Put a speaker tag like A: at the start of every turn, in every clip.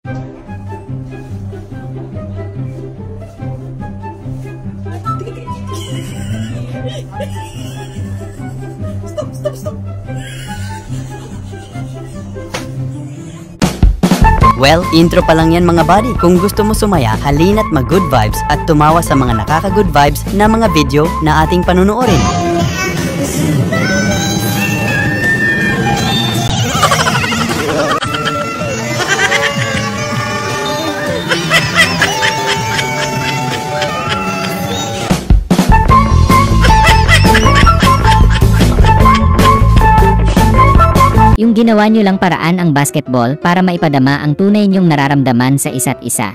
A: Stop.
B: Well, intro pa lang yan mga buddy. Kung gusto mo sumaya, halina't mag-good vibes at tumawa sa mga nakaka-good vibes na mga video na ating panunuorin.
C: Yung ginawa nyo lang paraan ang basketball para maipadama ang tunay nyong nararamdaman sa isa't isa.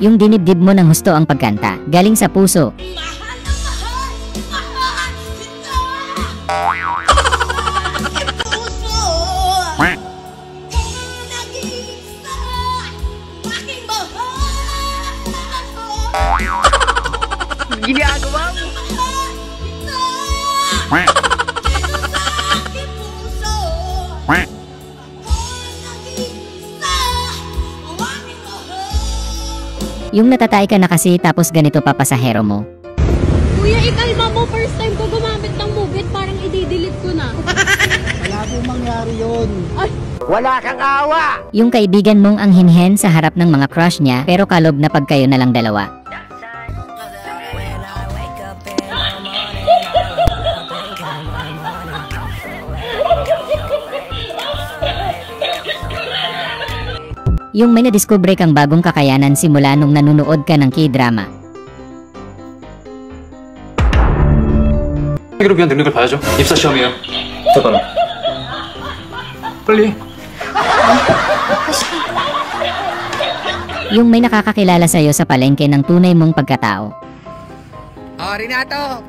C: Yung dinibdib mo ng husto ang pagkanta, galing sa puso.
A: Ginagawa mo.
C: Yung natatay ka na kasi tapos ganito pa pasahero mo.
D: Kuya, ikalma mo. First time ko gumamit ng Move It, parang i-delete ko na.
A: Wala po mangyari yun.
D: Ay.
A: Wala kang awa!
C: Yung kaibigan mong ang hinhen sa harap ng mga crush niya pero kalob na pag kayo na lang dalawa. Yung may nadiskubre kang bagong kakayanan simula nung nanonood ka ng K-drama.
E: 학위를 위한 능력을 봐야죠. 입사 시험이에요. 잠깐만. 빨리.
C: Yung may nakakakilala sa'yo sa palengke ng tunay mong pagkatao.
A: Oh, Renato!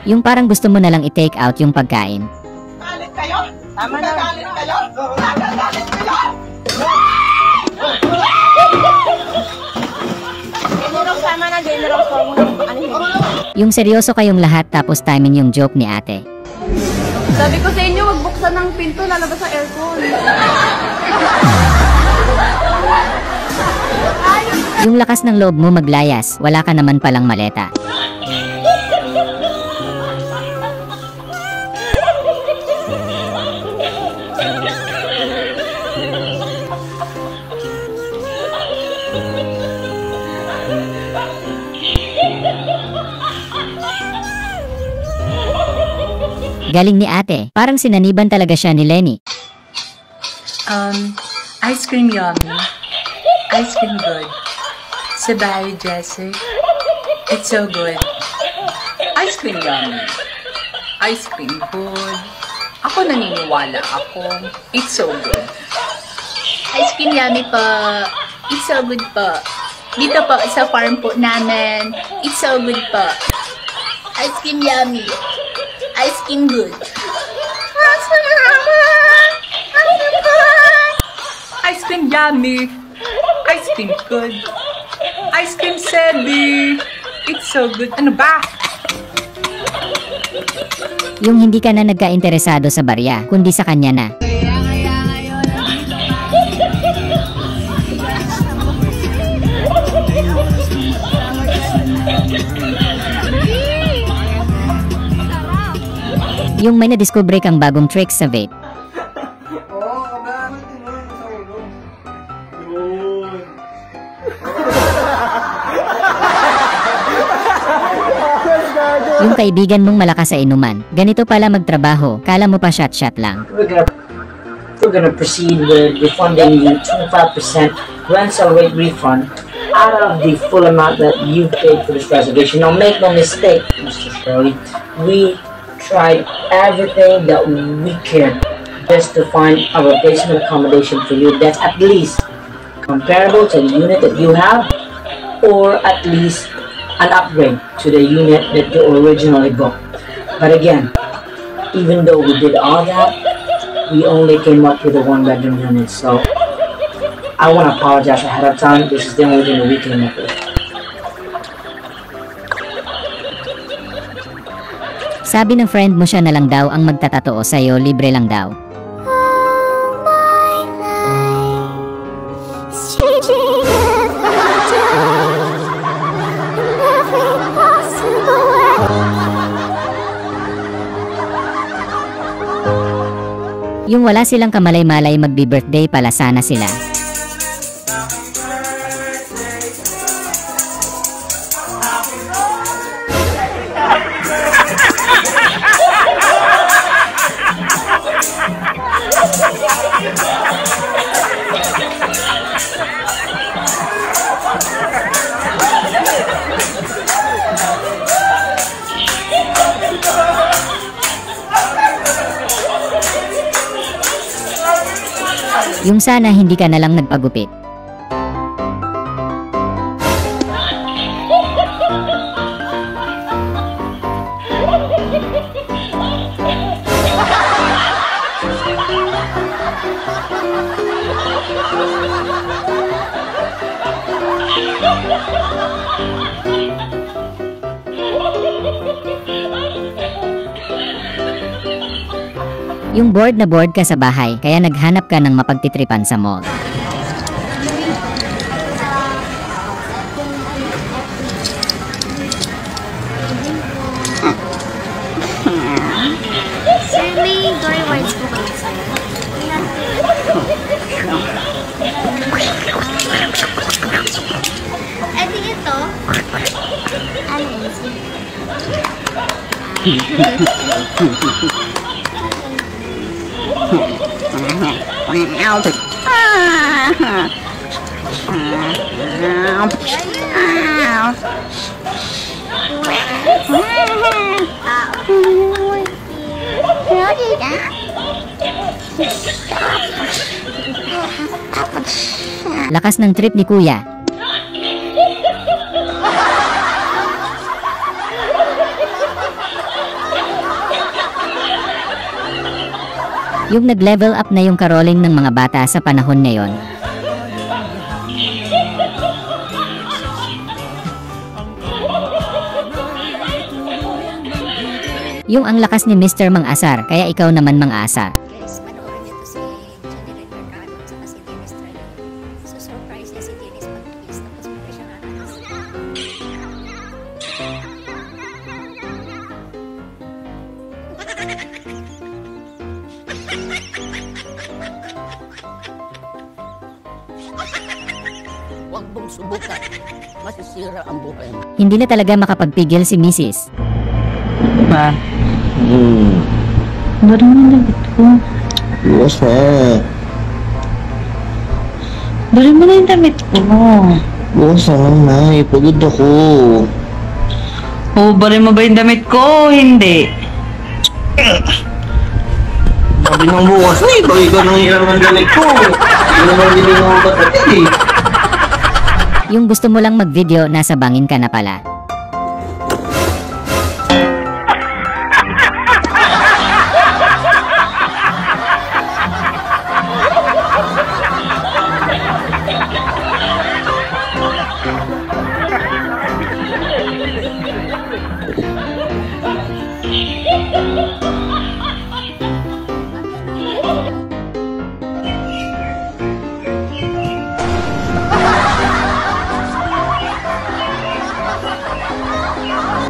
C: Yung parang gusto mo na lang i-take out yung pagkain.
A: Galit kayo? Tama na. Galit kayo? Galit kayo? Sama na, general ko.
C: Yung seryoso kayong lahat tapos timing yung joke ni ate.
D: Sabi ko sa inyo, wag buksan ng pinto, lalabas sa aircon.
C: Yung lakas ng loob mo maglayas, wala ka naman palang maleta. Galing ni ate, parang sinaniban talaga siya ni Lenny.
F: Ice cream yummy. Ice cream good. Sabay, Jessic. It's so good. Ice cream yummy. Ice cream good. Ako naniniwala ako. It's so good. Ice cream yummy po. It's so good po. Dito po sa farm po namin. It's so good po. Ice cream yummy. Ice cream good. Ice cream yummy. Ice cream good. Ice cream Sebi. It's so good. Ano ba?
C: Yung hindi ka na nagka-interesado sa barya, kundi sa kanya na. Yung may nadiskubre kang bagong tricks sa vape. Yung kaibigan mong malakas sa inuman, ganito pala magtrabaho, kala mo pa shot-shot lang.
G: We're gonna proceed with refunding you 25% rental rate refund out of the full amount that you paid for this reservation. Now make no mistake, Mr. Shirley, we tried everything that we could just to find a replacement accommodation for you that's at least comparable to the unit that you have, or at least an upgrade to the unit that you originally booked. But again, even though we did all that, we only came up with a 1-bedroom unit. So I want to apologize ahead of time. This is the only thing that we came up with.
C: Sabi ng friend mo siya na lang daw ang magtatatoo sa'yo, libre lang daw. Yung wala silang kamalay-malay magbi-birthday pala sana sila. Yung sana hindi ka nalang nagpagupit. Yung bored na bored ka sa bahay, kaya naghanap ka ng mapagtitripan sa mall.
D: Sir, may door rewards po kayo, sir. Ito ito. Ano yun, sir?
C: Lakas ng trip ni Kuya. Yung nag-level up na yung caroling ng mga bata sa panahon ngayon. Yung ang lakas ni Mr. Mang-asar, kaya ikaw naman mang-asar.
D: Guys, manoorin niyo to si Jenny Mercado at si Dennis Trello. So, surprise niya si Dennis pag-kiss. Tapos muna siya kakakas.
H: Huwag mong subukan. Masisira ang buhay mo.
C: Hindi na talaga makapagpigil si Mrs.
I: Pa. Ba't naman damit ko?
J: Bukas na.
I: Bari mo na yung damit ko.
J: Bukas na lang na. Ipagod ako.
I: Oh, bari mo ba yung damit ko? Hindi.
J: Sabi ng bukas na eh. Bagay ka nang hirap ng damit ko. Hindi naman hindi mo batid eh.
C: Yung gusto mo lang mag-video, nasa bangin ka na pala.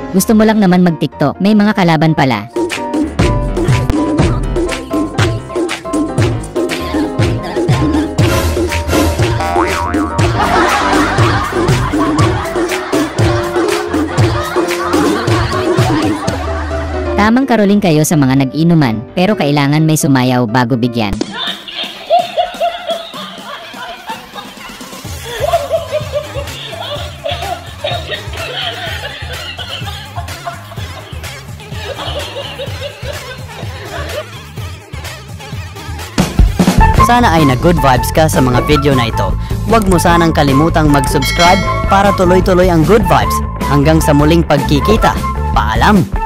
C: Gusto mo lang naman mag-TikTok, may mga kalaban pala. Tamang karoling kayo sa mga nag-inuman, pero kailangan may sumayaw bago bigyan.
B: Sana ay na-good vibes ka sa mga video na ito. Huwag mo sanang kalimutang mag-subscribe para tuloy-tuloy ang good vibes. Hanggang sa muling pagkikita. Paalam!